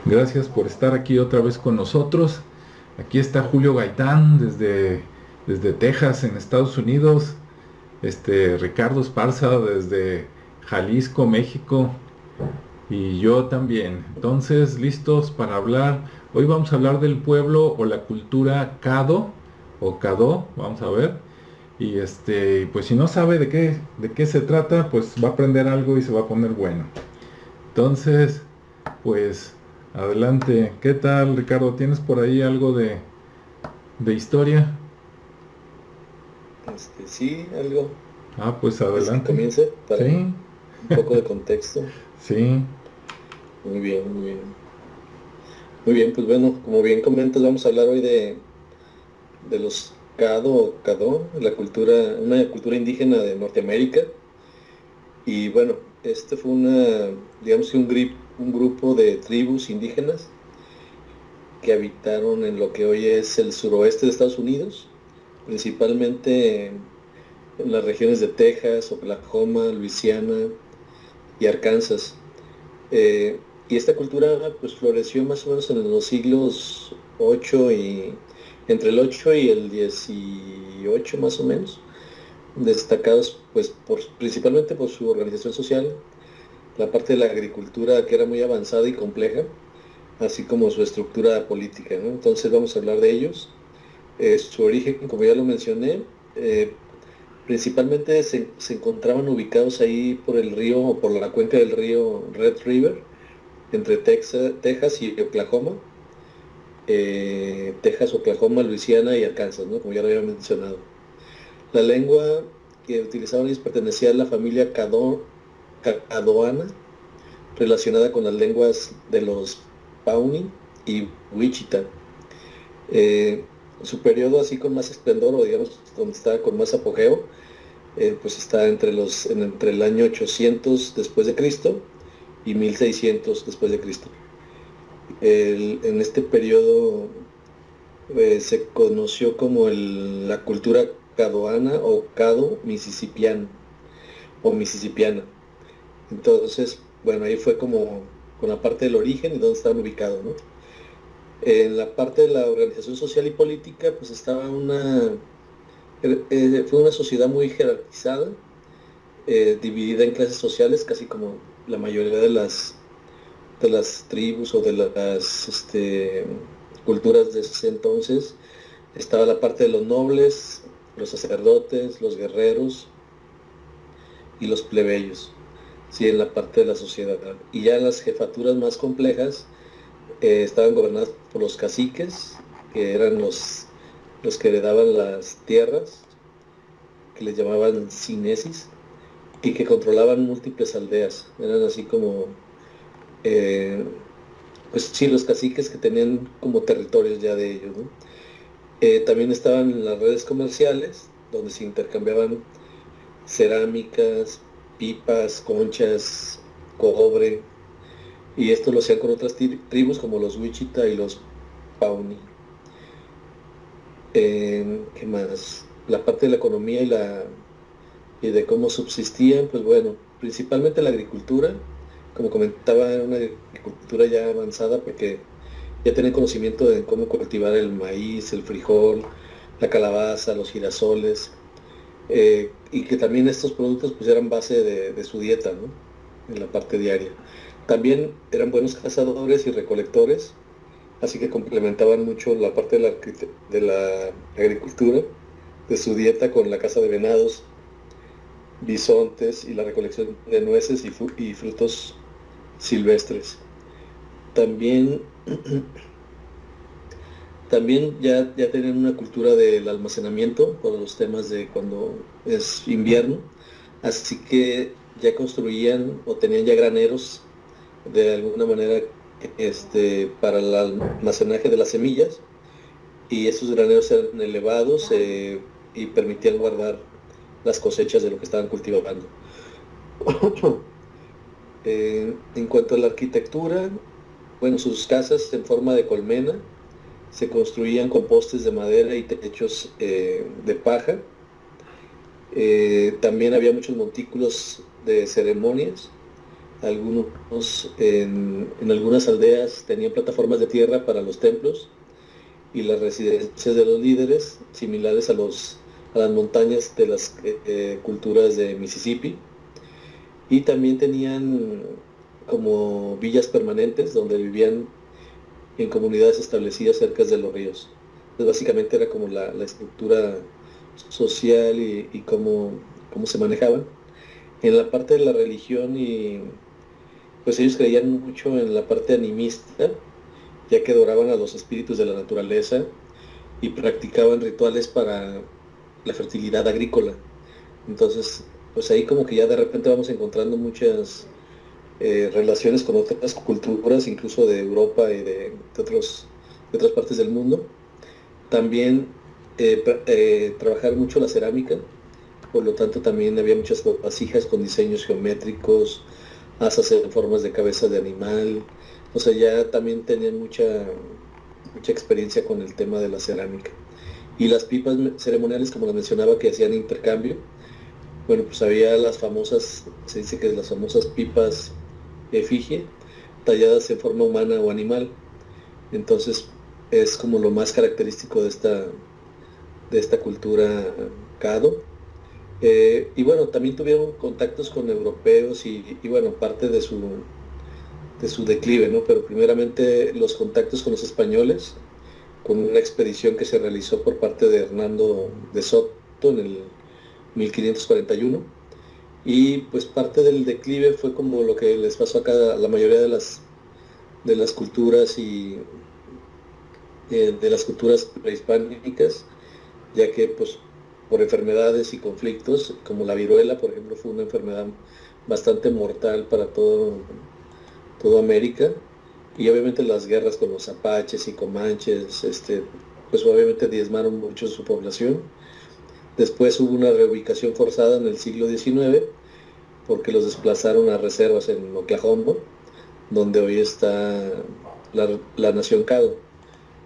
Gracias por estar aquí otra vez con nosotros. Aquí está Julio Gaitán desde Texas, en Estados Unidos. Ricardo Esparza desde Jalisco, México. Y yo también. Entonces, listos para hablar. Hoy vamos a hablar del pueblo o la cultura Caddo o Cadó, vamos a ver. Y pues si no sabe de qué se trata, pues va a aprender algo y se va a poner bueno. Entonces, pues adelante. ¿Qué tal, Ricardo? ¿Tienes por ahí algo de historia? Sí, algo. Pues ¿Quieres que adelante. comience para Sí, un poco de contexto? sí. Muy bien, muy bien. Muy bien, pues bueno, como bien comentas, vamos a hablar hoy de los Caddo o Cadó, una cultura indígena de Norteamérica. Y bueno, este fue digamos que un grupo de tribus indígenas que habitaron en lo que hoy es el suroeste de Estados Unidos, principalmente en las regiones de Texas, Oklahoma, Luisiana y Arkansas. Y esta cultura pues floreció más o menos en los siglos 8 y entre el 8 y el 18 más o menos, destacados pues principalmente por su organización social, la parte de la agricultura que era muy avanzada y compleja, así como su estructura política, ¿no? Entonces vamos a hablar de ellos. Su origen, como ya lo mencioné, principalmente se encontraban ubicados ahí por el río o por la cuenca del río Red River entre Texas y Oklahoma, Texas, Oklahoma, Luisiana y Arkansas, ¿no? Como ya lo había mencionado. La lengua que utilizaban ellos pertenecía a la familia Cadoana, relacionada con las lenguas de los Pawnee y Wichita. Su periodo así con más esplendor, o digamos, donde estaba con más apogeo, pues está entre el año 800 después de Cristo y 1600 después de Cristo. En este periodo se conoció como la cultura cadoana o cado mississippiana o mississippiana. Entonces, bueno, ahí fue como con la parte del origen y dónde estaban ubicados, ¿no? En la parte de la organización social y política, pues fue una sociedad muy jerarquizada, dividida en clases sociales, casi como la mayoría de las tribus o de las culturas de ese entonces. Estaba la parte de los nobles, los sacerdotes, los guerreros y los plebeyos, sí, en la parte de la sociedad. Y ya las jefaturas más complejas estaban gobernadas por los caciques, que eran los que heredaban las tierras, que les llamaban cinesis, y que controlaban múltiples aldeas. Eran así como, eh, pues sí, los caciques que tenían como territorios ya de ellos, ¿no? También estaban las redes comerciales, donde se intercambiaban cerámicas, pipas, conchas, cobre, y esto lo hacían con otras tribus como los Wichita y los Pawnee. ¿Qué más? La parte de la economía y de cómo subsistían, pues bueno, principalmente la agricultura, como comentaba, era una agricultura ya avanzada porque ya tenían conocimiento de cómo cultivar el maíz, el frijol, la calabaza, los girasoles, y que también estos productos pues eran base de su dieta, ¿no? En la parte diaria. También eran buenos cazadores y recolectores, así que complementaban mucho la parte de la agricultura, de su dieta con la caza de venados, bisontes y la recolección de nueces y frutos silvestres. También, también ya tenían una cultura del almacenamiento por los temas de cuando es invierno, así que ya construían o tenían ya graneros de alguna manera para el almacenaje de las semillas, y esos graneros eran elevados, y permitían guardar las cosechas de lo que estaban cultivando. En cuanto a la arquitectura, bueno, sus casas en forma de colmena se construían con postes de madera y techos de paja. También había muchos montículos de ceremonias, algunos en algunas aldeas tenían plataformas de tierra para los templos y las residencias de los líderes, similares a las montañas de las culturas de Mississippi. Y también tenían como villas permanentes donde vivían en comunidades establecidas cerca de los ríos. Entonces básicamente era como la estructura social y cómo se manejaban. En la parte de la religión, y pues ellos creían mucho en la parte animista, ya que adoraban a los espíritus de la naturaleza y practicaban rituales para la fertilidad agrícola. Entonces, pues ahí como que ya de repente vamos encontrando muchas relaciones con otras culturas, incluso de Europa y de otras partes del mundo. También trabajar mucho la cerámica, por lo tanto también había muchas vasijas con diseños geométricos, asas en formas de cabeza de animal. O sea, ya también tenían mucha experiencia con el tema de la cerámica. Y las pipas ceremoniales, como la mencionaba, que hacían intercambio, bueno, pues había se dice que las famosas pipas efigie, talladas en forma humana o animal. Entonces es como lo más característico de esta cultura Caddo. Y bueno, también tuvieron contactos con europeos y bueno, parte de su declive, ¿no? Pero primeramente los contactos con los españoles, con una expedición que se realizó por parte de Hernando de Soto en el 1541. Y pues parte del declive fue como lo que les pasó acá a la mayoría de las culturas y de las culturas prehispánicas, ya que pues por enfermedades y conflictos, como la viruela, por ejemplo, fue una enfermedad bastante mortal para toda América, y obviamente las guerras con los apaches y comanches, pues obviamente diezmaron mucho su población. Después hubo una reubicación forzada en el siglo XIX, porque los desplazaron a reservas en Oklahoma, donde hoy está la nación Caddo.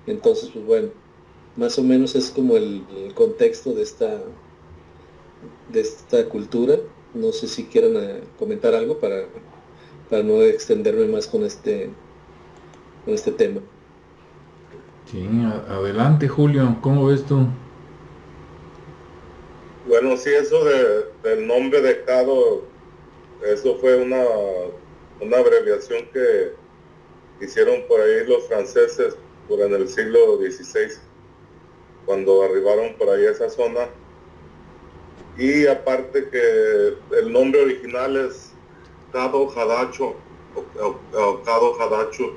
Entonces, pues bueno, más o menos es como el contexto de esta cultura. No sé si quieran comentar algo para no extenderme más con este tema. Sí, adelante Julio, ¿cómo ves tú? Bueno, sí, eso del nombre de Caddo, eso fue una abreviación que hicieron por ahí los franceses en el siglo XVI, cuando arribaron por ahí a esa zona. Y aparte que el nombre original es Caddo Jadacho, o Caddo Jadacho,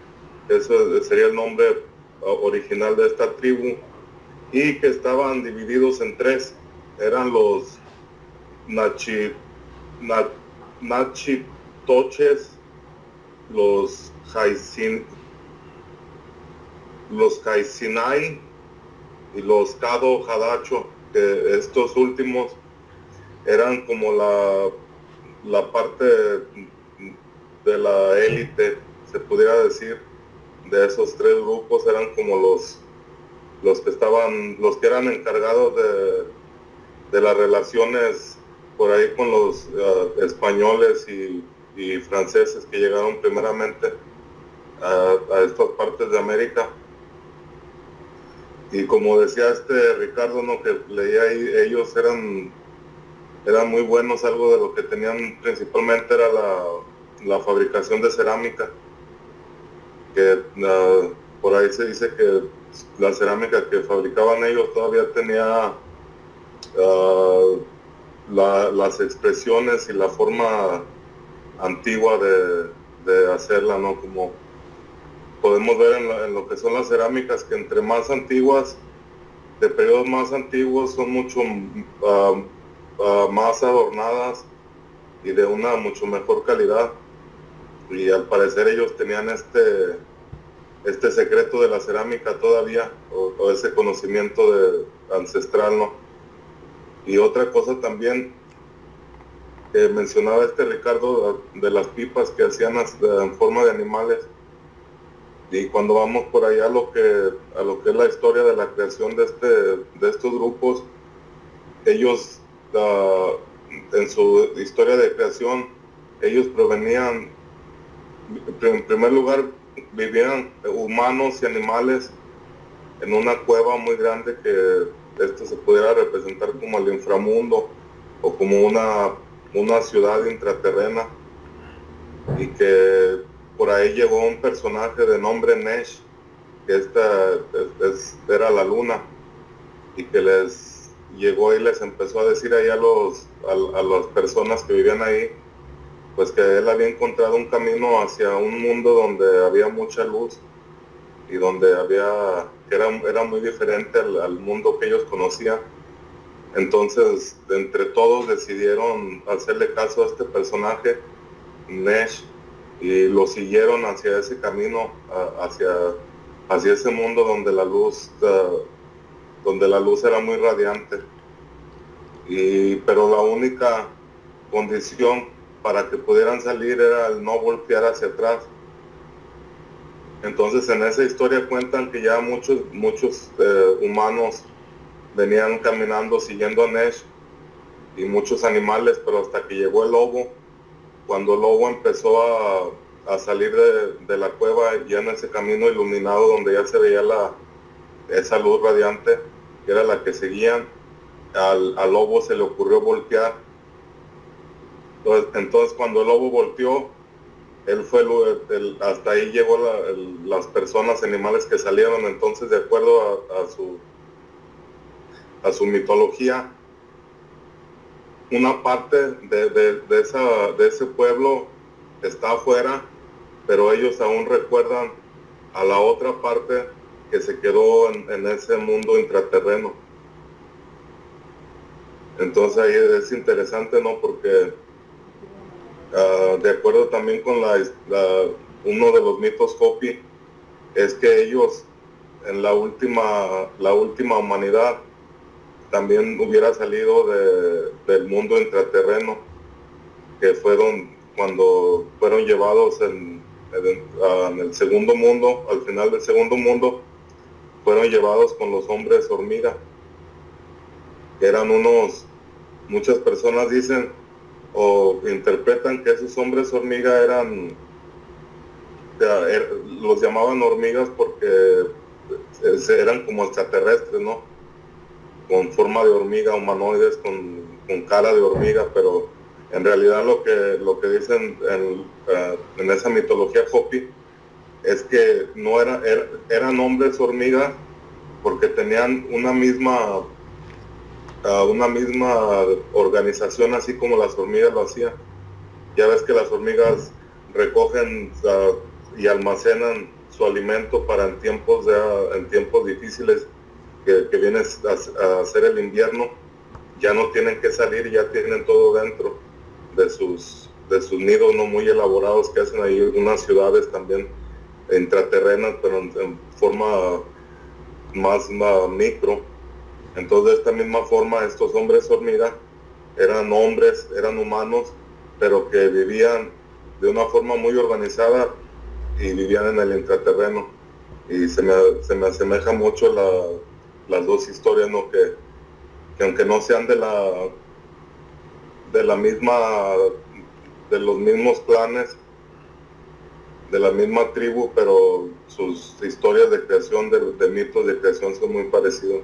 ese sería el nombre original de esta tribu, y que estaban divididos en tres. Eran los Nachitoches, los Jaisinai y los Caddo Jadacho, que estos últimos eran como la parte de la élite, se pudiera decir, de esos tres grupos. Eran como los que eran encargados de las relaciones por ahí con los españoles y franceses que llegaron primeramente a estas partes de América. Y como decía Ricardo, ¿no?, que leía ahí, ellos eran muy buenos. Algo de lo que tenían principalmente era la fabricación de cerámica, que por ahí se dice que la cerámica que fabricaban ellos todavía tenía las expresiones y la forma antigua de hacerla, ¿no? Como podemos ver en lo que son las cerámicas, que entre más antiguas, de periodos más antiguos, son mucho más adornadas y de una mucho mejor calidad. Y al parecer ellos tenían este secreto de la cerámica todavía, o ese conocimiento ancestral, ¿no? Y otra cosa también que mencionaba Ricardo, de las pipas que hacían en forma de animales. Y cuando vamos por allá a lo que es la historia de la creación de estos grupos, ellos en su historia de creación, ellos provenían En primer lugar, vivían humanos y animales en una cueva muy grande que esto se pudiera representar como el inframundo o como una ciudad intraterrena, y que por ahí llegó un personaje de nombre Nesh, que era la luna, y que les llegó y les empezó a decir ahí a las personas que vivían ahí, pues que él había encontrado un camino hacia un mundo donde había mucha luz y donde era muy diferente al mundo que ellos conocían. Entonces, entre todos decidieron hacerle caso a este personaje, Nesh, y lo siguieron hacia ese camino, hacia ese mundo donde la luz era muy radiante. Pero la única condición para que pudieran salir era el no voltear hacia atrás. Entonces, en esa historia cuentan que ya muchos humanos venían caminando siguiendo a Nesh, y muchos animales, pero hasta que llegó el lobo. Cuando el lobo empezó a salir de la cueva, ya en ese camino iluminado donde ya se veía esa luz radiante, que era la que seguían, al lobo se le ocurrió voltear. Entonces cuando el lobo volteó, él fue hasta ahí llegó las personas, animales que salieron. Entonces, de acuerdo a su mitología, una parte de ese pueblo está afuera, pero ellos aún recuerdan a la otra parte que se quedó en ese mundo intraterreno. Entonces ahí es interesante, ¿no? Porque de acuerdo también con uno de los mitos Hopi, es que ellos en la última humanidad también hubiera salido del mundo intraterreno, que cuando fueron llevados en el segundo mundo, al final del segundo mundo, fueron llevados con los hombres hormiga, que eran muchas personas dicen o interpretan que esos hombres hormiga los llamaban hormigas porque eran como extraterrestres, ¿no? Con forma de hormiga, humanoides con cara de hormiga, pero en realidad lo que dicen en esa mitología Hopi es que no eran hombres hormiga porque tenían una misma organización, así como las hormigas lo hacían. Ya ves que las hormigas recogen y almacenan su alimento para en tiempos difíciles que viene a ser el invierno. Ya no tienen que salir, ya tienen todo dentro de sus nidos no muy elaborados que hacen ahí unas ciudades también intraterrenas, pero en forma más micro. Entonces, de esta misma forma, estos hombres hormiga eran humanos, pero que vivían de una forma muy organizada y vivían en el intraterreno. Y se me asemeja mucho las dos historias, ¿no? Que aunque no sean de los mismos clanes, de la misma tribu, pero sus historias de creación, de mitos de creación son muy parecidos.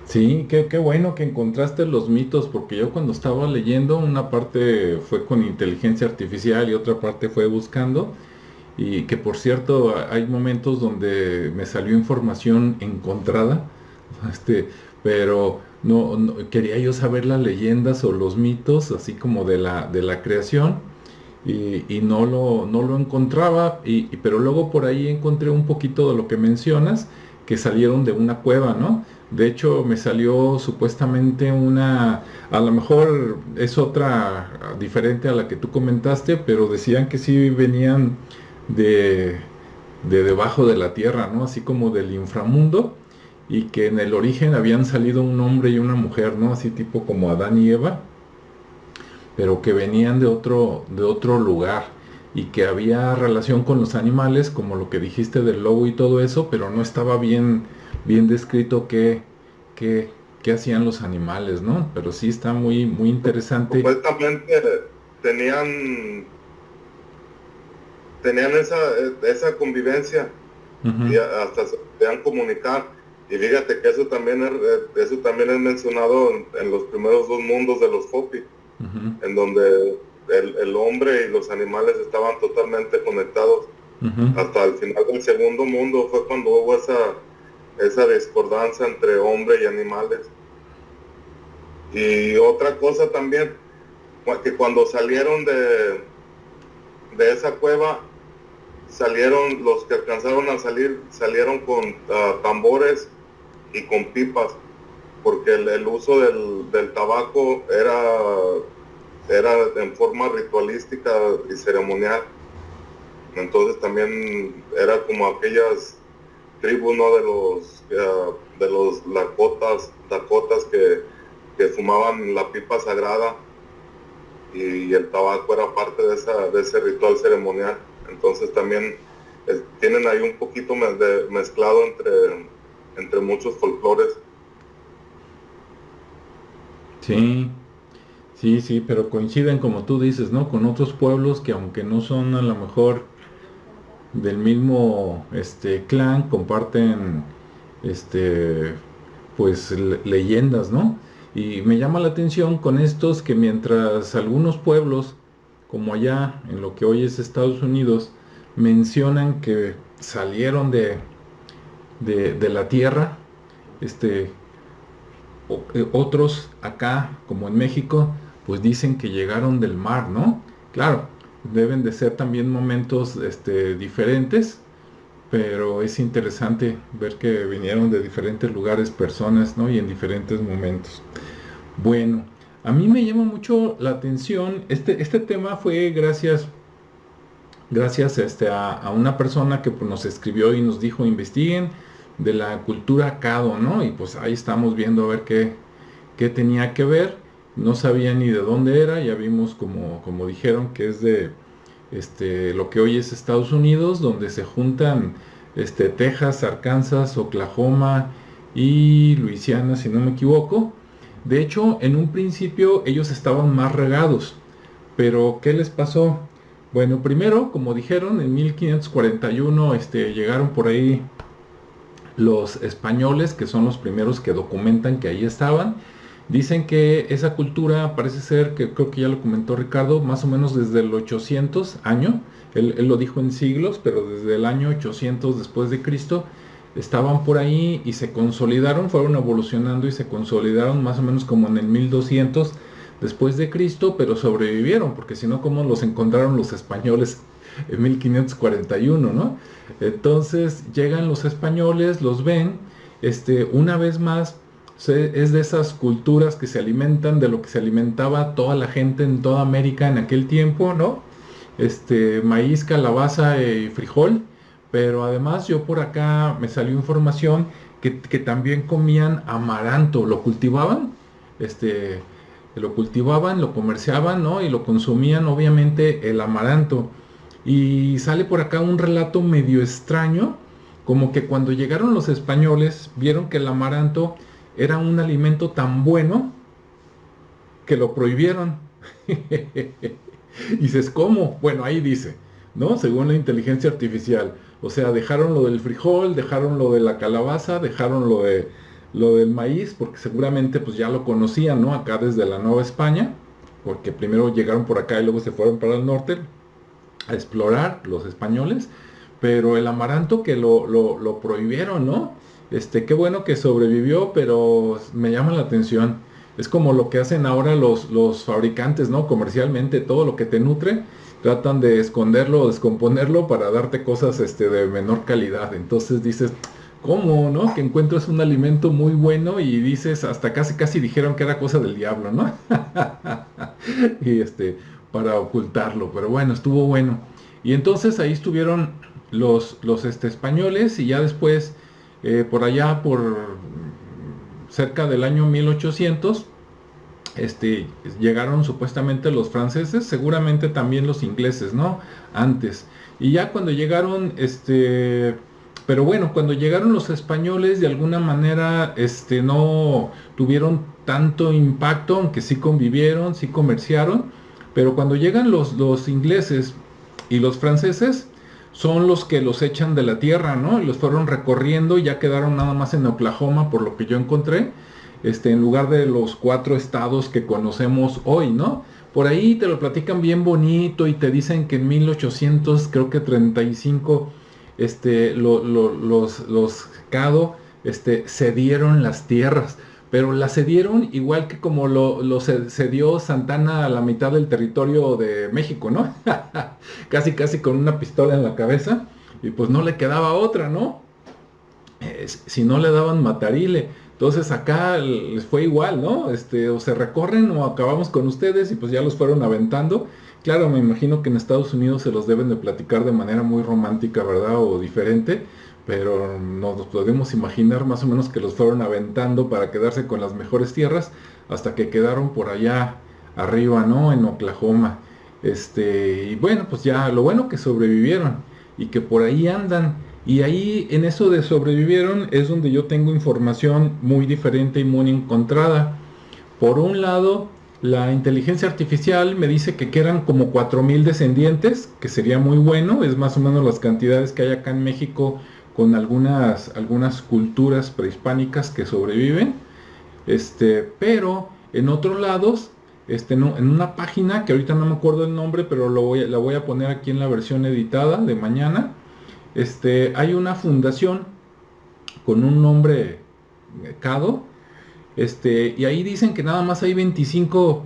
Sí, qué bueno que encontraste los mitos, porque yo cuando estaba leyendo, una parte fue con inteligencia artificial y otra parte fue buscando, y que por cierto hay momentos donde me salió información encontrada, pero no quería yo saber las leyendas o los mitos, así como de la creación, y no lo encontraba, pero luego por ahí encontré un poquito de lo que mencionas, que salieron de una cueva, ¿no? De hecho, me salió supuestamente a lo mejor es otra diferente a la que tú comentaste, pero decían que sí venían de debajo de la tierra, ¿no? Así como del inframundo, y que en el origen habían salido un hombre y una mujer, ¿no? Así tipo como Adán y Eva, pero que venían de otro lugar, y que había relación con los animales, como lo que dijiste del lobo y todo eso, pero no estaba bien descrito qué hacían los animales, ¿no? Pero sí está muy, muy interesante. Supuestamente tenían tenían esa convivencia y hasta se podían comunicar. Y fíjate que eso también es mencionado en los primeros dos mundos de los Hopi, en donde el hombre y los animales estaban totalmente conectados. Hasta el final del segundo mundo fue cuando hubo esa discordancia entre hombre y animales. Y otra cosa también, que cuando salieron de esa cueva, los que alcanzaron a salir, salieron con tambores y con pipas, porque el uso del tabaco era en forma ritualística y ceremonial. Entonces también era como aquellas tribus, ¿no?, de los Dakotas que fumaban la pipa sagrada, y el tabaco era parte de ese ritual ceremonial. Entonces también tienen ahí un poquito mezclado entre muchos folclores. Sí, pero coinciden, como tú dices, ¿no?, con otros pueblos que, aunque no son a lo mejor del mismo clan, comparten pues leyendas, ¿no? Y me llama la atención con estos que mientras algunos pueblos, como allá en lo que hoy es Estados Unidos, mencionan que salieron de la tierra, otros acá, como en México, pues dicen que llegaron del mar, ¿no? Claro, deben de ser también momentos diferentes, pero es interesante ver que vinieron de diferentes lugares personas, ¿no? Y en diferentes momentos. Bueno, a mí me llama mucho la atención, este tema fue gracias a una persona que pues, nos escribió y nos dijo: investiguen de la cultura Caddo, ¿no? Y pues ahí estamos viendo a ver qué tenía que ver. No sabía ni de dónde era, ya vimos como dijeron que es de lo que hoy es Estados Unidos, donde se juntan Texas, Arkansas, Oklahoma y Luisiana, si no me equivoco. De hecho, en un principio ellos estaban más regados, pero ¿qué les pasó? Bueno, primero, como dijeron, en 1541 llegaron por ahí los españoles, que son los primeros que documentan que ahí estaban. Dicen que esa cultura parece ser, que creo que ya lo comentó Ricardo, más o menos desde el 800 año, él lo dijo en siglos, pero desde el año 800 después de Cristo, estaban por ahí y se consolidaron, fueron evolucionando y se consolidaron más o menos como en el 1200 después de Cristo, pero sobrevivieron, porque si no, ¿cómo los encontraron los españoles en 1541, ¿no? Entonces llegan los españoles, los ven, una vez más, es de esas culturas que se alimentan de lo que se alimentaba toda la gente en toda América en aquel tiempo, ¿no? Maíz, calabaza y frijol. Pero además yo por acá me salió información que también comían amaranto, lo cultivaban, lo comerciaban, ¿no? Y lo consumían, obviamente, el amaranto. Y sale por acá un relato medio extraño, como que cuando llegaron los españoles vieron que el amaranto era un alimento tan bueno que lo prohibieron. Y dices, ¿cómo? Bueno, ahí dice, ¿no? Según la inteligencia artificial. O sea, dejaron lo del frijol, dejaron lo de la calabaza, dejaron lo del maíz, porque seguramente pues ya lo conocían, ¿no? Acá desde la Nueva España, porque primero llegaron por acá y luego se fueron para el norte a explorar los españoles, pero el amaranto que lo prohibieron, ¿no? Qué bueno que sobrevivió, pero me llama la atención. Es como lo que hacen ahora los fabricantes, ¿no? Comercialmente, todo lo que te nutre, tratan de esconderlo o descomponerlo para darte cosas de menor calidad. Entonces dices, ¿cómo, no? Que encuentras un alimento muy bueno y dices, hasta casi dijeron que era cosa del diablo, ¿no? Y para ocultarlo, pero bueno, estuvo bueno. Y entonces ahí estuvieron los españoles, y ya después, por allá, por cerca del año 1800, llegaron supuestamente los franceses, seguramente también los ingleses, ¿no? Antes. Y ya cuando llegaron, pero bueno, cuando llegaron los españoles, de alguna manera, no tuvieron tanto impacto, aunque sí convivieron, sí comerciaron, pero cuando llegan los ingleses y los franceses, son los que los echan de la tierra, ¿no? Y los fueron recorriendo y ya quedaron nada más en Oklahoma, por lo que yo encontré, en lugar de los 4 estados que conocemos hoy, ¿no? Por ahí te lo platican bien bonito y te dicen que en 1800, creo que 35, los Caddo, cedieron las tierras, pero las cedieron igual que como lo cedió Santana a la mitad del territorio de México, ¿no? Casi, casi con una pistola en la cabeza, y pues no le quedaba otra, ¿no? Si no le daban matarile. Entonces acá les fue igual, ¿no? O se recorren o acabamos con ustedes y pues ya los fueron aventando. Claro, me imagino que en Estados Unidos se los deben de platicar de manera muy romántica, ¿verdad? O diferente, pero nos podemos imaginar más o menos que los fueron aventando para quedarse con las mejores tierras hasta que quedaron por allá arriba, ¿no? En Oklahoma. Y bueno, pues ya lo bueno que sobrevivieron y que por ahí andan. Y ahí en eso de sobrevivieron es donde yo tengo información muy diferente y muy encontrada. Por un lado, la inteligencia artificial me dice que quedan como 4000 descendientes, que sería muy bueno, es más o menos las cantidades que hay acá en México con algunas culturas prehispánicas que sobreviven. Pero en otros lados, no, en una página que ahorita no me acuerdo el nombre, pero la voy a poner aquí en la versión editada de mañana. Hay una fundación con un nombre Caddo, y ahí dicen que nada más hay 25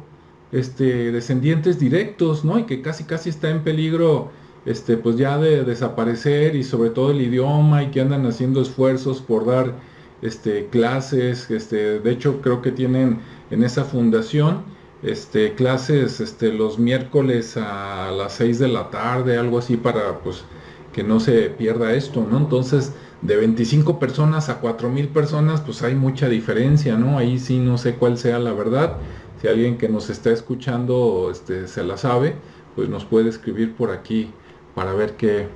descendientes directos, ¿no? Y que casi casi está en peligro, pues ya de desaparecer, y sobre todo el idioma, y que andan haciendo esfuerzos por dar clases, de hecho creo que tienen en esa fundación clases los miércoles a las 6 de la tarde, algo así, para pues que no se pierda esto, ¿no? Entonces, de 25 personas a 4000 personas, pues hay mucha diferencia, ¿no? Ahí sí no sé cuál sea la verdad. Si alguien que nos está escuchando se la sabe, pues nos puede escribir por aquí para ver qué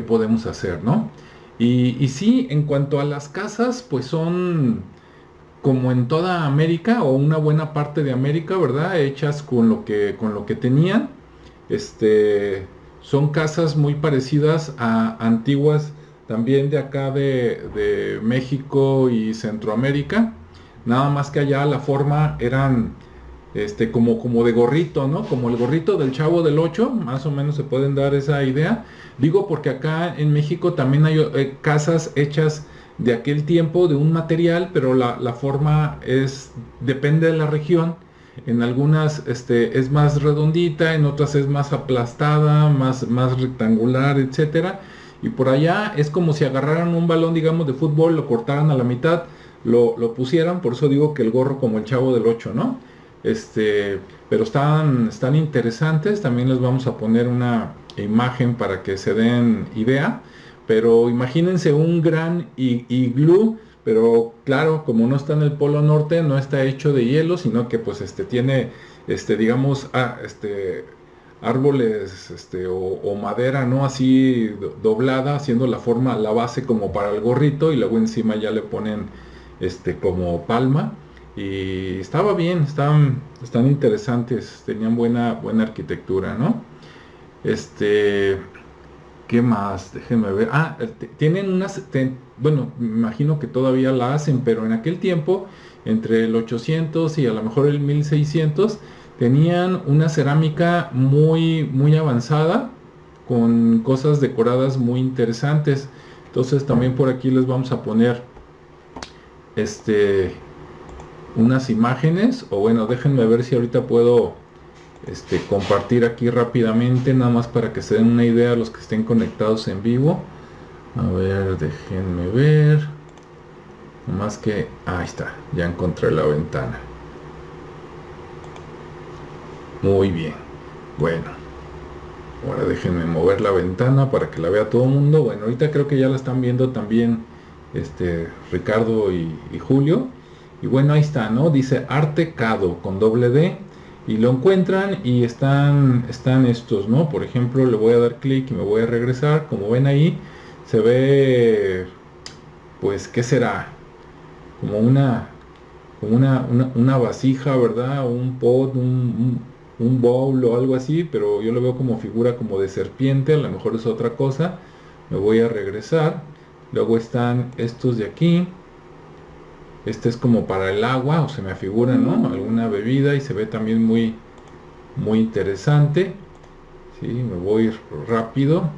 podemos hacer, ¿no? Y sí, en cuanto a las casas, pues son como en toda América o una buena parte de América, ¿verdad? Hechas con lo que tenían. Son casas muy parecidas a antiguas también de acá de México y Centroamérica, nada más que allá la forma eran como de gorrito, ¿no? Como el gorrito del Chavo del Ocho, más o menos se pueden dar esa idea. Digo porque acá en México también hay casas hechas de aquel tiempo de un material, pero la forma depende de la región. En algunas es más redondita, en otras es más aplastada, más rectangular, etcétera. Y por allá es como si agarraran un balón, digamos, de fútbol, lo cortaran a la mitad, lo pusieran, por eso digo que el gorro como el Chavo del Ocho, ¿no? Pero están interesantes, también les vamos a poner una imagen para que se den idea. Pero imagínense un gran iglú, pero claro, como no está en el Polo Norte, no está hecho de hielo, sino que pues tiene, digamos, árboles, o madera, ¿no? Así doblada, haciendo la forma, la base como para el gorrito, y luego encima ya le ponen, como palma. Y estaba bien, están interesantes, tenían buena arquitectura, ¿no? ¿Qué más? Déjenme ver. Tienen bueno, me imagino que todavía la hacen, pero en aquel tiempo, entre el 800 y a lo mejor el 1600, tenían una cerámica muy, muy avanzada, con cosas decoradas muy interesantes. Entonces también por aquí les vamos a poner, unas imágenes, o bueno, déjenme ver si ahorita puedo compartir aquí rápidamente, nada más para que se den una idea a los que estén conectados en vivo. A ver, déjenme ver. Más que, ahí está, ya encontré la ventana. Muy bien. Bueno, ahora déjenme mover la ventana para que la vea todo el mundo. Bueno, ahorita creo que ya la están viendo también Ricardo y Julio. Y bueno, ahí está, ¿no? Dice Arte Caddo con doble D. Y lo encuentran y están estos, ¿no? Por ejemplo, le voy a dar clic y me voy a regresar. Como ven ahí, se ve, pues, ¿qué será? Como una vasija, ¿verdad? Un pot, un bowl o algo así, pero yo lo veo como figura como de serpiente, a lo mejor es otra cosa. Me voy a regresar. Luego están estos de aquí. Este es como para el agua, o se me figura, ¿no? Alguna bebida y se ve también muy, muy interesante. Sí, me voy rápido.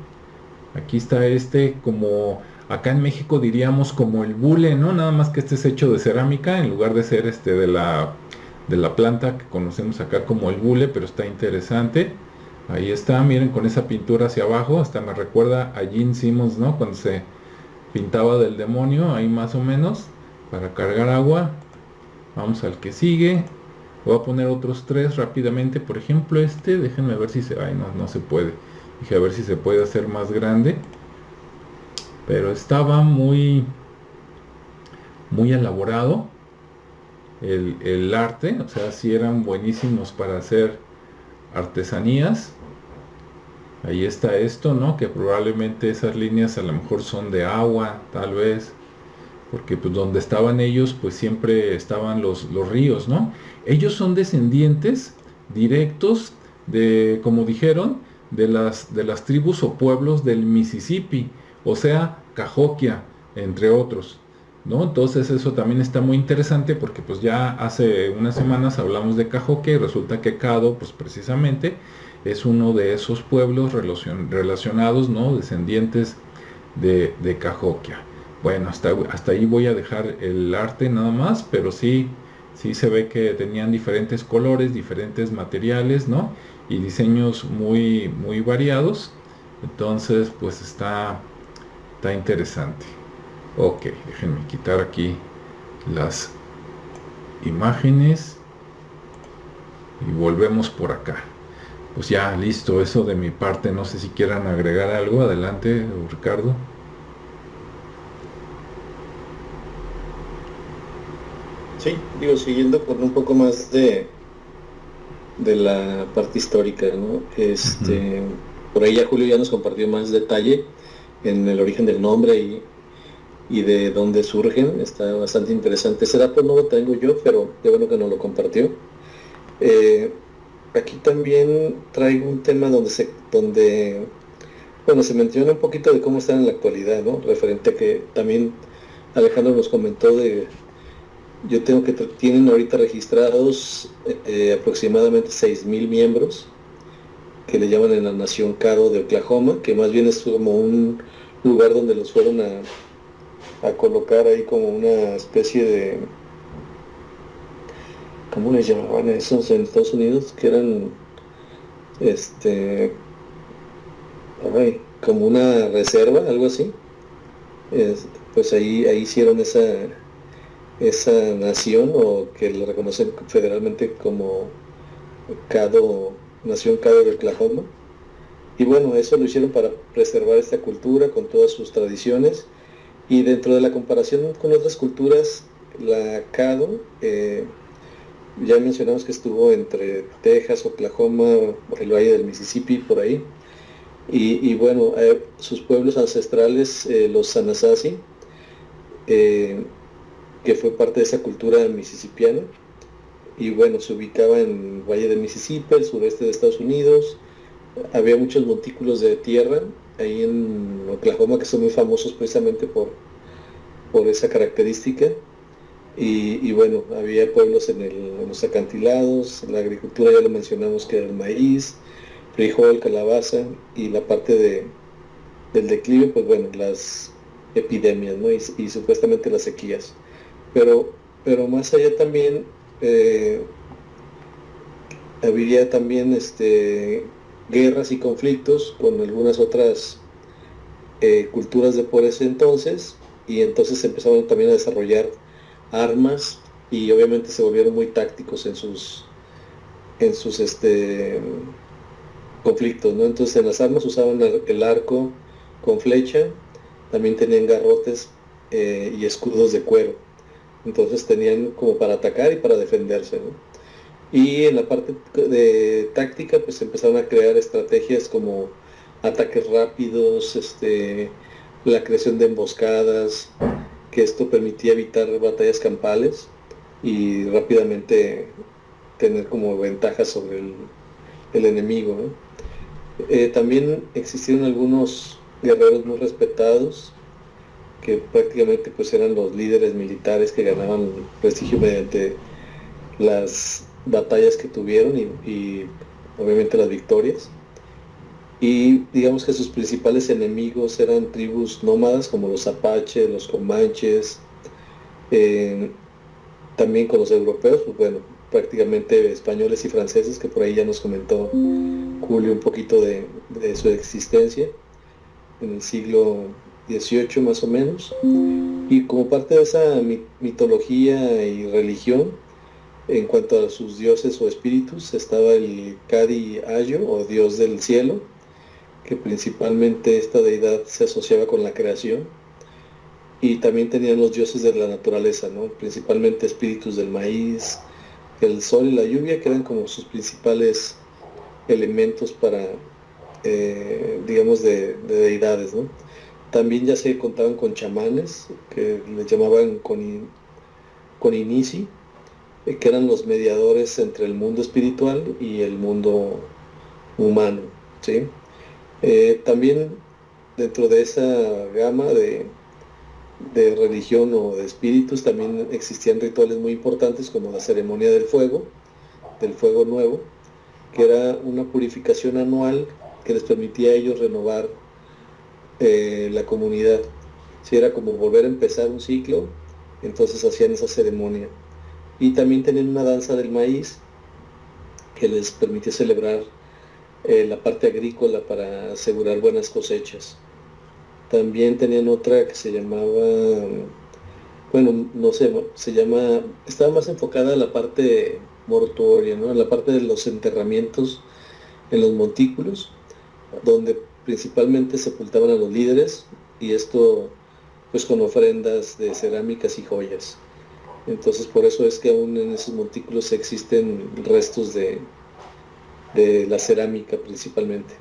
Aquí está este como, acá en México diríamos como el bule, ¿no? Nada más que este es hecho de cerámica en lugar de ser de la planta que conocemos acá como el bule, pero está interesante. Ahí está, miren con esa pintura hacia abajo, hasta me recuerda a Gene Simmons, ¿no? Cuando se pintaba del demonio, ahí más o menos, para cargar agua. Vamos al que sigue. Voy a poner otros tres rápidamente. Por ejemplo, este, déjenme ver si se... Ay, no, no se puede. Dije a ver si se puede hacer más grande. Pero estaba muy, muy elaborado el arte. O sea, sí eran buenísimos para hacer artesanías. Ahí está esto, ¿no? Que probablemente esas líneas a lo mejor son de agua, tal vez. Porque pues donde estaban ellos, pues siempre estaban los ríos, ¿no? Ellos son descendientes directos de, como dijeron, de las tribus o pueblos del Mississippi, o sea, Cahokia, entre otros, ¿no? Entonces eso también está muy interesante porque pues ya hace unas semanas hablamos de Cahokia y resulta que Cado, pues precisamente, es uno de esos pueblos relacionados, ¿no? Descendientes de Cahokia. Bueno, hasta ahí voy a dejar el arte nada más, pero sí, sí se ve que tenían diferentes colores, diferentes materiales, ¿no? Y diseños muy, muy variados. Entonces, pues está interesante. Ok, déjenme quitar aquí las imágenes y volvemos por acá. Pues ya, listo, eso de mi parte. No sé si quieran agregar algo. Adelante, Ricardo. Sí, digo, siguiendo con un poco más de la parte histórica, ¿no? Por ahí ya Julio ya nos compartió más detalle en el origen del nombre y de dónde surgen. Está bastante interesante. Ese dato no lo tengo yo, pero qué bueno que nos lo compartió. Aquí también traigo un tema donde bueno, se menciona un poquito de cómo están en la actualidad, ¿no? Referente a que también Alejandro nos comentó yo tengo que tienen ahorita registrados aproximadamente 6,000 miembros que le llaman en la Nación Caddo de Oklahoma, que más bien es como un lugar donde los fueron a colocar ahí como una especie de, ¿cómo les llamaban esos en Estados Unidos? Que eran, como una reserva, algo así. Pues ahí hicieron esa nación, o que lo reconocen federalmente como Nación Caddo de Oklahoma. Y bueno, eso lo hicieron para preservar esta cultura con todas sus tradiciones. Y dentro de la comparación con otras culturas, la Caddo, ya mencionamos que estuvo entre Texas, Oklahoma, el Valle del Mississippi, por ahí. Y bueno, sus pueblos ancestrales, los Anasazi, que fue parte de esa cultura mississippiana, y bueno, se ubicaba en el Valle del Mississippi, el sureste de Estados Unidos. Había muchos montículos de tierra ahí en Oklahoma que son muy famosos precisamente por esa característica. Y bueno, había pueblos en los acantilados. La agricultura ya lo mencionamos, que era el maíz, frijol, calabaza, y la parte del declive, pues bueno, las epidemias, ¿no? Y supuestamente las sequías. Pero más allá también había también guerras y conflictos con algunas otras culturas de por ese entonces, y entonces empezaron también a desarrollar armas, y obviamente se volvieron muy tácticos en sus conflictos, ¿no? Entonces en las armas usaban el arco con flecha, también tenían garrotes y escudos de cuero. Entonces tenían como para atacar y para defenderse, ¿no? Y en la parte de táctica, pues empezaron a crear estrategias como ataques rápidos, la creación de emboscadas, que esto permitía evitar batallas campales y rápidamente tener como ventaja sobre el enemigo, ¿no? También existieron algunos guerreros muy respetados que prácticamente pues eran los líderes militares que ganaban prestigio mediante las batallas que tuvieron y obviamente las victorias. Y digamos que sus principales enemigos eran tribus nómadas como los apaches, los comanches, eh, también con los europeos, pues bueno, prácticamente españoles y franceses, que por ahí ya nos comentó Julio un poquito de su existencia en el siglo XVIII más o menos. Y como parte de esa mitología y religión, en cuanto a sus dioses o espíritus, estaba el Kadi Ayo, o dios del cielo, que principalmente esta deidad se asociaba con la creación. Y también tenían los dioses de la naturaleza, ¿no? Principalmente espíritus del maíz, el sol y la lluvia, que eran como sus principales elementos para, digamos, de deidades, ¿no? También ya se contaban con chamanes, que les llamaban Coninisi, que eran los mediadores entre el mundo espiritual y el mundo humano, ¿sí? También dentro de esa gama de religión o de espíritus también existían rituales muy importantes como la ceremonia del fuego nuevo, que era una purificación anual que les permitía a ellos renovar la comunidad. Si era como volver a empezar un ciclo, entonces hacían esa ceremonia. Y también tenían una danza del maíz que les permitía celebrar la parte agrícola para asegurar buenas cosechas. También tenían otra que se llamaba, bueno, no sé, estaba más enfocada a la parte mortuoria, ¿no? A la parte de los enterramientos en los montículos, donde principalmente sepultaban a los líderes, y esto pues con ofrendas de cerámicas y joyas. Entonces por eso es que aún en esos montículos existen restos de la cerámica principalmente.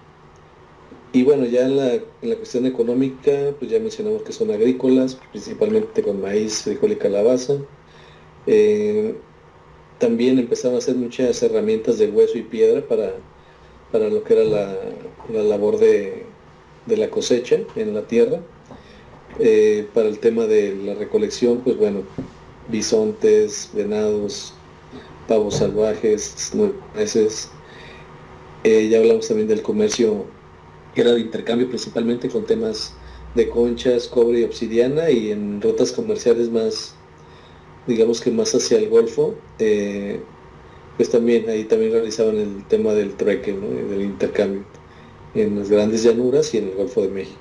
Y bueno, ya en la cuestión económica, pues ya mencionamos que son agrícolas, principalmente con maíz, frijol y calabaza. También empezaron a hacer muchas herramientas de hueso y piedra para lo que era la labor de la cosecha en la tierra. Para el tema de la recolección, pues bueno, bisontes, venados, pavos salvajes, nueces. Ya hablamos también del comercio, que era de intercambio principalmente con temas de conchas, cobre y obsidiana, y en rutas comerciales más, digamos que más hacia el Golfo, pues también ahí también realizaban el tema del trueque, ¿no? Del intercambio en las grandes llanuras y en el Golfo de México.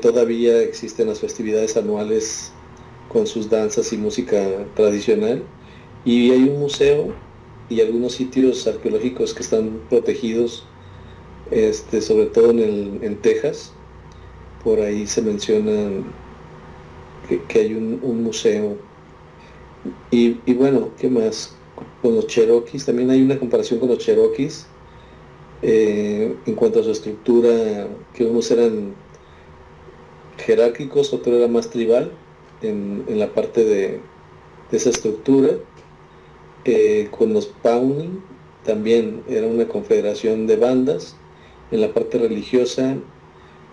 Todavía existen las festividades anuales con sus danzas y música tradicional, y hay un museo y algunos sitios arqueológicos que están protegidos, sobre todo en Texas. Por ahí se menciona que hay un museo. Y bueno, ¿qué más? Con los Cherokees, también hay una comparación con los Cherokees en cuanto a su estructura, que unos eran jerárquicos, otro era más tribal en la parte de esa estructura. Con los Pawnee también era una confederación de bandas. En la parte religiosa,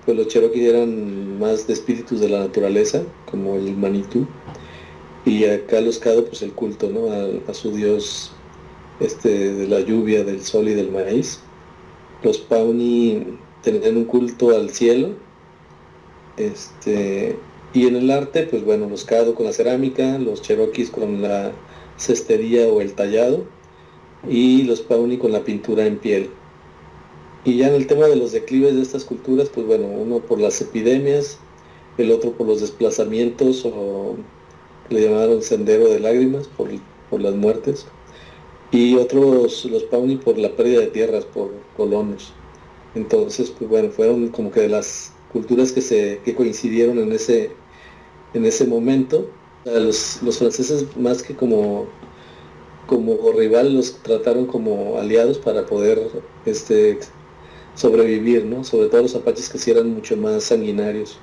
pues los Cherokee eran más de espíritus de la naturaleza, como el Manitú, y acá los Caddo, pues el culto, ¿no? A su dios de la lluvia, del sol y del maíz. Los Pawnee tenían un culto al cielo. Y en el arte, pues bueno, los Caddo con la cerámica, los Cherokees con la cestería o el tallado, y los Pawnee con la pintura en piel. Y ya en el tema de los declives de estas culturas, pues bueno, uno por las epidemias, el otro por los desplazamientos, o le llamaron sendero de lágrimas, por las muertes, y otros, los Pawnee, por la pérdida de tierras por colonos. Entonces, pues bueno, fueron como que de las culturas que coincidieron en ese momento. Los franceses, más que como rival, los trataron como aliados para poder sobrevivir, ¿no? Sobre todo los apaches, que sí eran mucho más sanguinarios.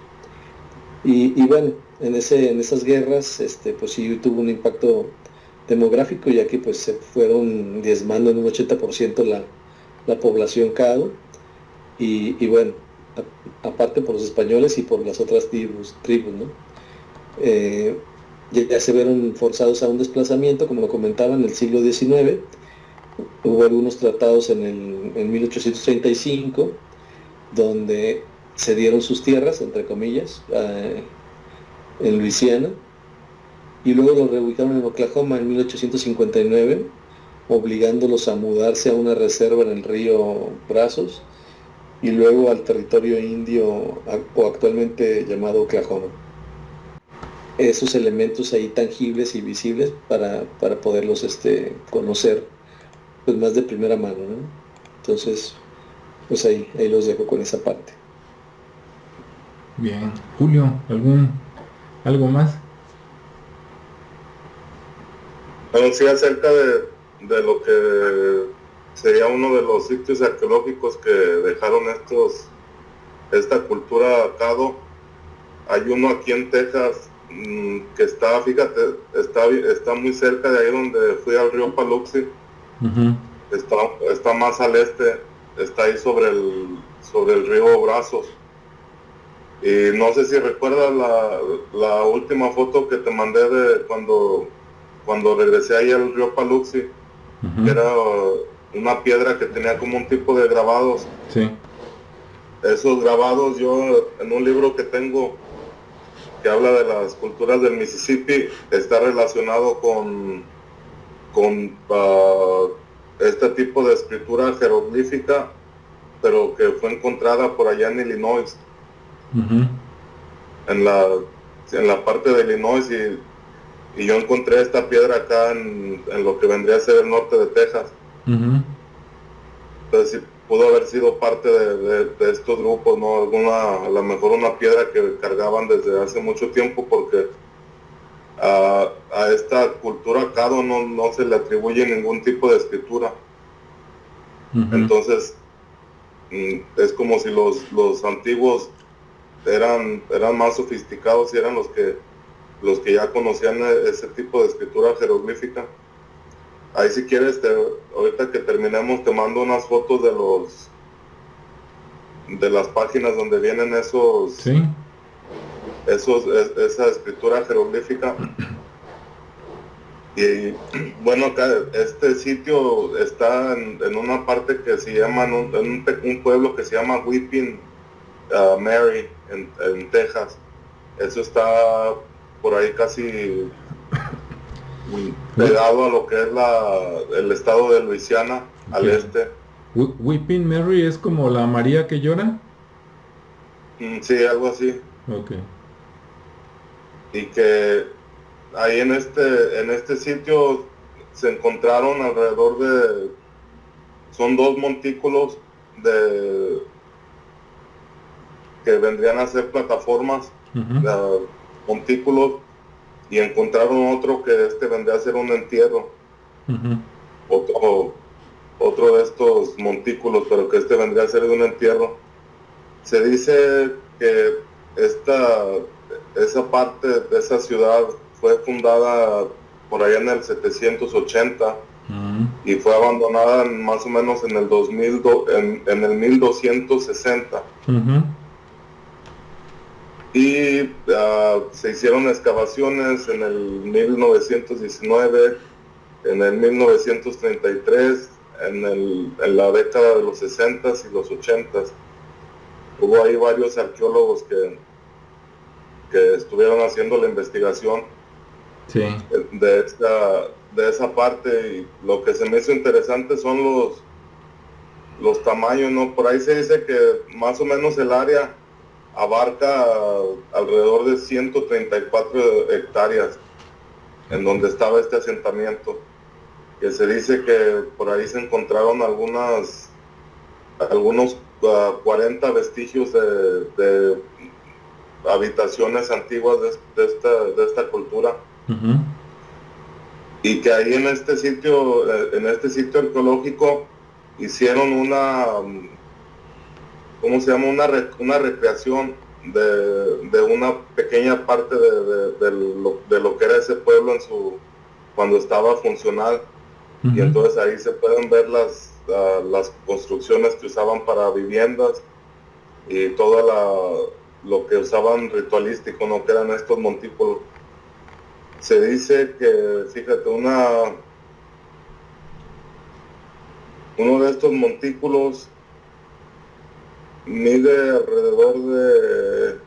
Y bueno, en esas guerras, pues sí tuvo un impacto demográfico, ya que pues se fueron diezmando en un 80% la población Caddo, y bueno, aparte por los españoles y por las otras tribus, ¿no? Ya se vieron forzados a un desplazamiento, como lo comentaba, en el siglo XIX. Hubo algunos tratados en 1835, donde cedieron sus tierras, entre comillas, en Luisiana, y luego los reubicaron en Oklahoma en 1859, obligándolos a mudarse a una reserva en el río Brazos, y luego al territorio indio, o actualmente llamado Oklahoma. Esos elementos ahí tangibles y visibles para poderlos conocer pues más de primera mano, ¿no? Entonces, pues ahí los dejo con esa parte. Bien. Julio, algo más? Bueno, sí, acerca de lo que sería uno de los sitios arqueológicos que dejaron esta cultura Caddo. Hay uno aquí en Texas que está, fíjate, está muy cerca de ahí donde fui al río Paluxy. Está más al este, está ahí sobre el río Brazos. Y no sé si recuerdas la última foto que te mandé de cuando regresé ahí al río Paluxy, que era una piedra que tenía como un tipo de grabados. Sí. Esos grabados, yo en un libro que tengo que habla de las culturas del Mississippi, está relacionado con este tipo de escritura jeroglífica, pero que fue encontrada por allá en Illinois, en la parte de Illinois, y yo encontré esta piedra acá en lo que vendría a ser el norte de Texas. Entonces sí, pudo haber sido parte de estos grupos, ¿no? A lo mejor una piedra que cargaban desde hace mucho tiempo, porque a esta cultura Caddo no se le atribuye ningún tipo de escritura. Entonces es como si los antiguos eran más sofisticados y eran los que ya conocían ese tipo de escritura jeroglífica. Ahí, si quieres, ahorita que terminemos, te mando unas fotos de las páginas donde vienen Sí. esa escritura jeroglífica. Y bueno, acá este sitio está en una parte que se llama, en un pueblo que se llama Whipping Mary, en Texas. Eso está por ahí casi pegado a lo que es el estado de Luisiana, al este. Weeping Mary es como la María que llora. Sí, algo así. Okay. Y que ahí en este sitio se encontraron son 2 montículos que vendrían a ser plataformas, montículos, y encontraron otro que vendría a ser un entierro. Otro de estos montículos, pero que vendría a ser de un entierro. Se dice que esa parte de esa ciudad fue fundada por allá en el 780 y fue abandonada más o menos en el 1260. Y se hicieron excavaciones en el 1919, en el 1933, en la década de los 60s y los 80s. Hubo ahí varios arqueólogos que estuvieron haciendo la investigación de esa parte, y lo que se me hizo interesante son los tamaños, ¿no? Por ahí se dice que más o menos el área abarca alrededor de 134 hectáreas en donde estaba este asentamiento, que se dice que por ahí se encontraron algunos 40 vestigios de habitaciones antiguas de esta cultura. Y que ahí en este sitio arqueológico hicieron una recreación de una pequeña parte de lo que era ese pueblo cuando estaba funcional. Y entonces ahí se pueden ver las construcciones que usaban para viviendas y lo que usaban ritualístico, ¿no? Que eran estos montículos. Se dice que, fíjate, uno de estos montículos mide alrededor de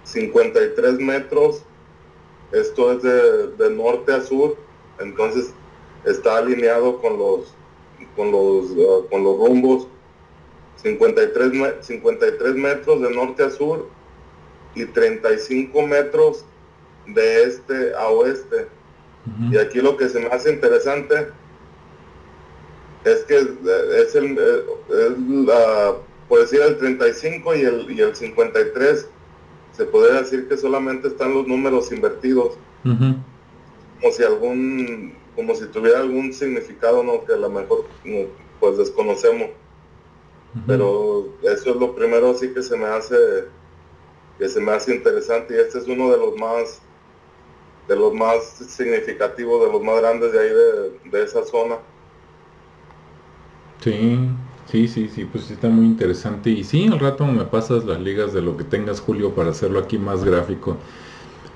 53 metros. Esto es de norte a sur, entonces está alineado con los rumbos. 53 metros de norte a sur y 35 metros de este a oeste. Y aquí lo que se me hace interesante es que por decir el 35 y el 53, se podría decir que solamente están los números invertidos, como si tuviera algún significado, ¿no? Que a lo mejor pues desconocemos. Pero eso es lo primero sí que se me hace interesante, y este es uno de los más significativos, de los más grandes de ahí de esa zona. Sí, pues sí está muy interesante. Y sí, al rato me pasas las ligas de lo que tengas, Julio, para hacerlo aquí más gráfico.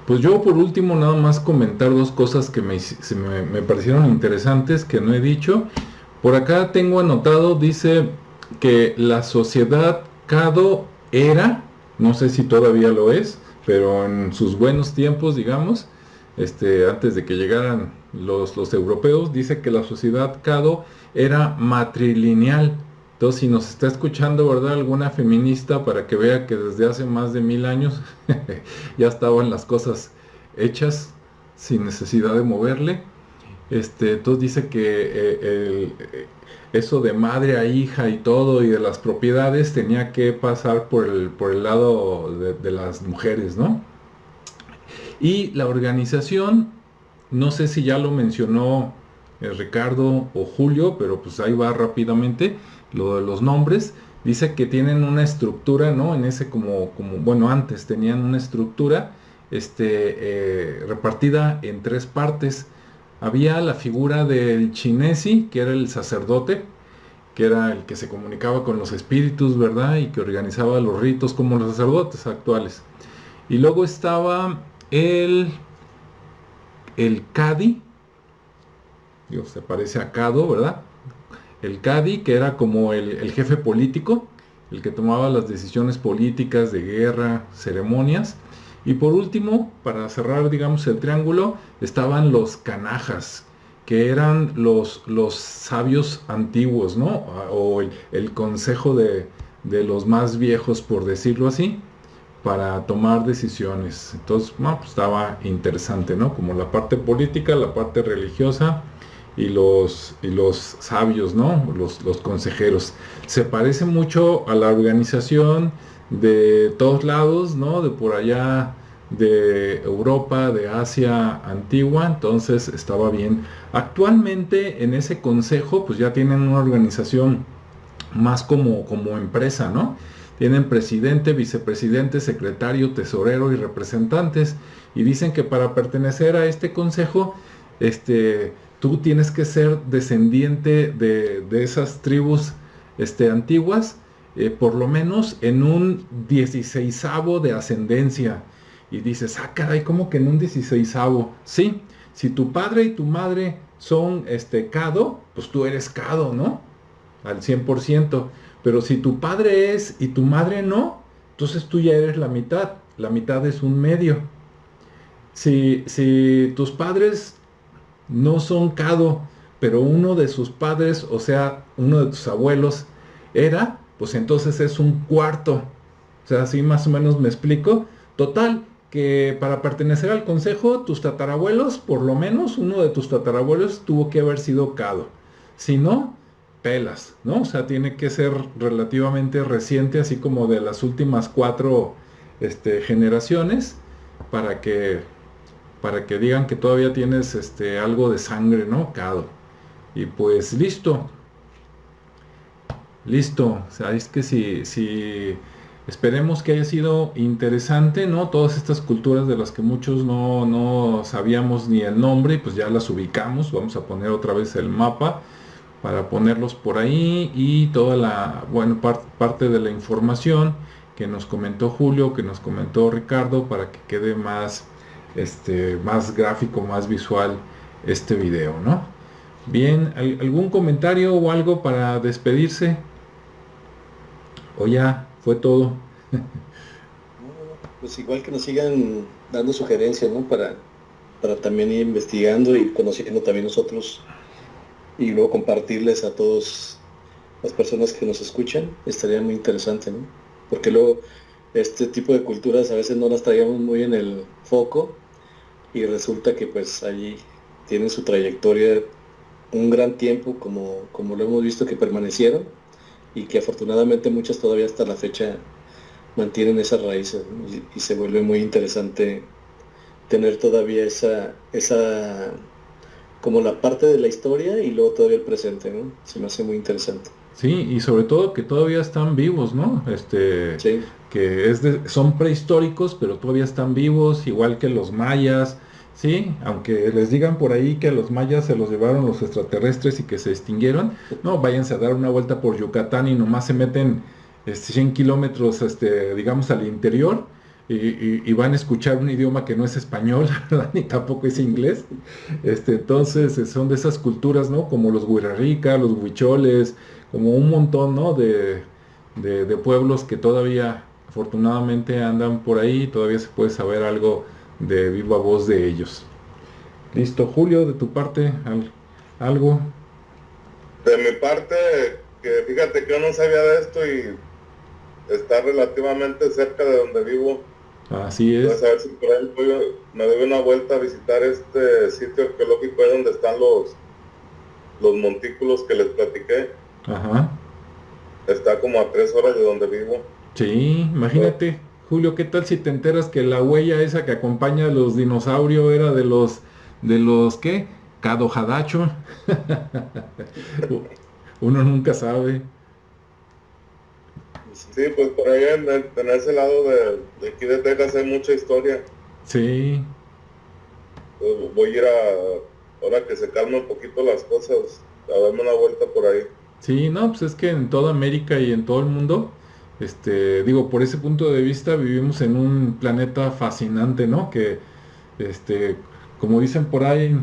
Pues yo por último nada más comentar dos cosas que me parecieron interesantes que no he dicho. Por acá tengo anotado, dice que la sociedad Caddo era, no sé si todavía lo es, pero en sus buenos tiempos, digamos, antes de que llegaran los europeos, dice que la sociedad Caddo era matrilineal. Entonces, si nos está escuchando, ¿verdad?, alguna feminista, para que vea que desde hace más de 1000 años ya estaban las cosas hechas sin necesidad de moverle. Entonces dice que eso de madre a hija y todo, y de las propiedades, tenía que pasar por el lado de las mujeres, ¿no? Y la organización, no sé si ya lo mencionó Ricardo o Julio, pero pues ahí va rápidamente lo de los nombres. Dice que tienen una estructura, ¿no? En ese bueno, antes tenían una estructura repartida en 3 partes. Había la figura del Chinesi, que era el sacerdote, que era el que se comunicaba con los espíritus, ¿verdad? Y que organizaba los ritos como los sacerdotes actuales. Y luego estaba el Cadi, Dios, se parece a Cado, ¿verdad? El Cadi, que era como el jefe político, el que tomaba las decisiones políticas de guerra, ceremonias. Y por último, para cerrar, digamos, el triángulo, estaban los canajas, que eran los sabios antiguos, ¿no? O el consejo de los más viejos, por decirlo así, para tomar decisiones. Entonces, pues estaba interesante, ¿no? Como la parte política, la parte religiosa y los sabios, ¿no? Los consejeros. Se parece mucho a la organización de todos lados, ¿no? De por allá, de Europa, de Asia antigua. Entonces estaba bien. Actualmente en ese consejo pues ya tienen una organización más como empresa, ¿no? Tienen presidente, vicepresidente, secretario, tesorero y representantes. Y dicen que para pertenecer a este consejo, tú tienes que ser descendiente de esas tribus antiguas, por lo menos en un 16avo de ascendencia. Y dices, caray, ¿cómo que en un 16avo? Sí, si tu padre y tu madre son Caddo, pues tú eres Caddo, ¿no? Al 100%. Pero si tu padre es y tu madre no, entonces tú ya eres la mitad. La mitad es un medio. Si tus padres no son Caddo, pero uno de sus padres, o sea, uno de tus abuelos era, pues entonces es un cuarto. O sea, así más o menos me explico. Total, que para pertenecer al consejo, tus tatarabuelos, por lo menos uno de tus tatarabuelos tuvo que haber sido Caddo. Si no, pelas, ¿no? O sea, tiene que ser relativamente reciente, así como de las últimas 4 generaciones, para que digan que todavía tienes algo de sangre, ¿no? Caddo. Y pues listo. O sea, es que si esperemos que haya sido interesante, ¿no? Todas estas culturas de las que muchos no sabíamos ni el nombre, pues ya las ubicamos. Vamos a poner otra vez el mapa para ponerlos por ahí, y toda la, bueno, parte de la información que nos comentó Julio, que nos comentó Ricardo, para que quede más, más gráfico, más visual este video, ¿no? Bien, ¿algún comentario o algo para despedirse? ¿O ya fue todo? Pues igual que nos sigan dando sugerencias, ¿no? Para también ir investigando y conociendo también nosotros y luego compartirles a todas las personas que nos escuchan, estaría muy interesante, ¿no? Porque luego este tipo de culturas a veces no las traíamos muy en el foco y resulta que pues allí tienen su trayectoria un gran tiempo, como lo hemos visto que permanecieron y que afortunadamente muchas todavía hasta la fecha mantienen esas raíces, ¿no? Y se vuelve muy interesante tener todavía esa como la parte de la historia y luego todavía el presente, ¿no? Se me hace muy interesante. Sí, y sobre todo que todavía están vivos, ¿no? Sí, Que son prehistóricos, pero todavía están vivos, igual que los mayas, ¿sí? Aunque les digan por ahí que a los mayas se los llevaron los extraterrestres y que se extinguieron, no, váyanse a dar una vuelta por Yucatán y nomás se meten 100 kilómetros, digamos, al interior, y van a escuchar un idioma que no es español, ¿verdad? Ni tampoco es inglés. Entonces son de esas culturas, ¿no? Como los huirarrica, los huicholes, como un montón, ¿no? De pueblos que todavía afortunadamente andan por ahí, todavía se puede saber algo de viva voz de ellos. Listo, Julio, de tu parte, algo. De mi parte, que fíjate que yo no sabía de esto y está relativamente cerca de donde vivo. Así Entonces, es. a ver si por ahí me doy una vuelta a visitar este sitio arqueológico ahí donde están los montículos que les platiqué. Ajá. Está como a 3 horas de donde vivo. Sí, imagínate, Julio, ¿qué tal si te enteras que la huella esa que acompaña a los dinosaurios era de los ¿qué? Cadojadacho. Uno nunca sabe. Sí, pues por ahí en ese lado de aquí de Texas hay mucha historia. Sí, Pues voy a ir ahora que se calmen un poquito las cosas, a darme una vuelta por ahí. sí, no, pues es que en toda América y en todo el mundo, digo, por ese punto de vista vivimos en un planeta fascinante, ¿no? Que, este, como dicen por ahí,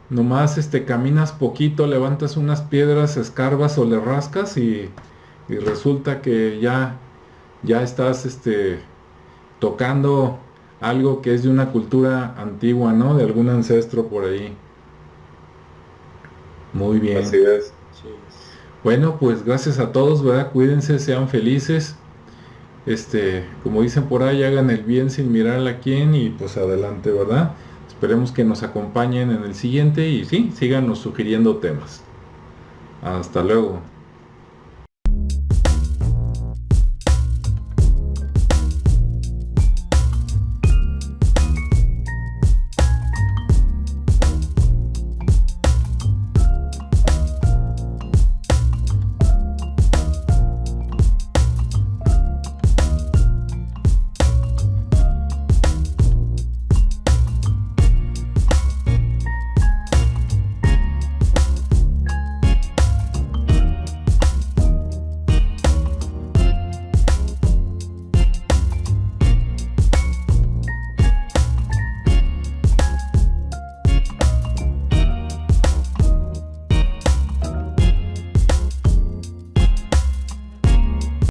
nomás, caminas poquito, levantas unas piedras, escarbas o le rascas y resulta que ya estás, tocando algo que es de una cultura antigua, ¿no? De algún ancestro por ahí. Muy Así bien. es. sí. Bueno, pues gracias a todos, ¿verdad? Cuídense, sean felices. Como dicen por ahí, hagan el bien sin mirar a quién y pues adelante, ¿verdad? Esperemos que nos acompañen en el siguiente y sí, síganos sugiriendo temas. Hasta luego.